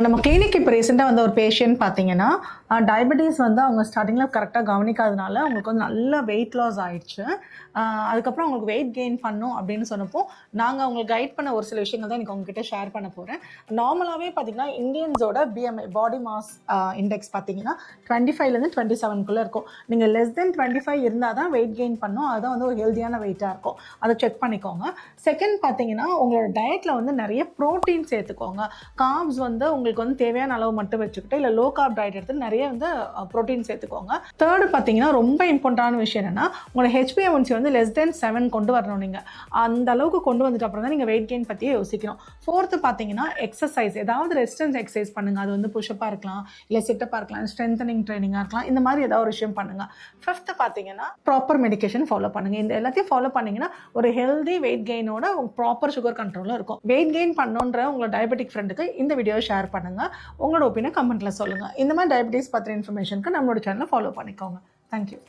நம்ம கிளினிக் இப்போ ரீசெண்டாக வந்த ஒரு பேஷண்ட் பார்த்தீங்கன்னா, டயபெட்டிஸ் வந்து அவங்க ஸ்டார்ட்டிங்கில் கரெக்ட்டா கவனிக்காதனால, அவங்களுக்கு வந்து நல்ல வெயிட் லாஸ் ஆயிடுச்சு. அதுக்கப்புறம் அவங்களுக்கு வெயிட் கெயின் பண்ணணும் அப்படின்னு சொன்னப்போ, நாங்க அவங்களுக்கு கைட் பண்ண ஒரு சில விஷயங்கள் தான் இன்னைக்கு உங்ககிட்ட ஷேர் பண்ண போறேன். நார்மலாவே பார்த்தீங்கன்னா, இந்தியன்ஸோட பிஎம்ஐ பாடி மாஸ் இண்டெக்ஸ் பார்த்தீங்கன்னா, 25லேருந்து 27க்குள்ள இருக்கும். நீங்க லெஸ் தென் 25 இருந்தா தான் வெயிட் கெயின் பண்ணணும். அதுதான் வந்து ஒரு ஹெல்தியான வெயிட்டா இருக்கும். அத செக் பண்ணிக்கோங்க. செகண்ட் பார்த்தீங்கன்னா, உங்களோட டயட்ல வந்து நெறைய புரோட்டீன் சேர்த்துக்கோங்க. கார்ப்ஸ் வந்து உங்களுக்கு வந்து தேவையான அளவு மட்டும் வச்சுக்கிட்டு, இல்ல லோ கார்ப் டயட் எடுத்து நிறைய வந்து புரோட்டீன் சேர்த்துக்கோங்க. தேர்டு பார்த்தீங்கன்னா, ரொம்ப இம்பார்ட்டன்டான விஷயம் என்னன்னா, உங்களோட HbA1c வந்து லெஸ் தென் 7 கொண்டு வரணும் நீங்க. அந்த அளவுக்கு கொண்டு வந்துட்டு அப்புறம் தான் நீங்க வெயிட் கெயின் பத்தியே யோசிக்கணும். ஃபோர்த்து பார்த்தீங்கன்னா, எக்ஸர்சைஸ் ஏதாவது ரெசிஸ்டன்ஸ் எக்ஸர்சைஸ் பண்ணுங்க. அது வந்து புஷ்அப்பா இருக்கலாம், இல்ல சிட்டப்பா இருக்கலாம், ஸ்ட்ரென்தனிங் ட்ரெய்னிங்கா இருக்கலாம். இந்த மாதிரி ஏதாவது ஒரு விஷயம் பண்ணுங்க. ஃபிஃப்த் பார்த்தீங்கன்னா, ப்ராப்பர் மெடிகேஷன் ஃபாலோ பண்ணுங்க. இந்த எல்லாத்தையும் ஃபாலோ பண்ணீங்கன்னா, ஒரு ஹெல்தி வெயிட் கெயினோட ப்ராப்பர் சுகர் கண்ட்ரோலும் இருக்கும். வெயிட் கெயின் பண்ணணுன்ற உங்களோட டயபெட்டிக் ஃப்ரெண்டுக்கு இந்த வீடியோவை ஷேர் பண்ணுங்க. உங்களோட ஒப்பீனியன் கமெண்ட்ல சொல்லுங்க. இந்த மாதிரி டயபெட்டிஸ் பத்தின இன்ஃபர்மேஷனுக்கு நம்மளோட சேனலை ஃபாலோ பண்ணிக்கோங்க. தேங்க்யூ.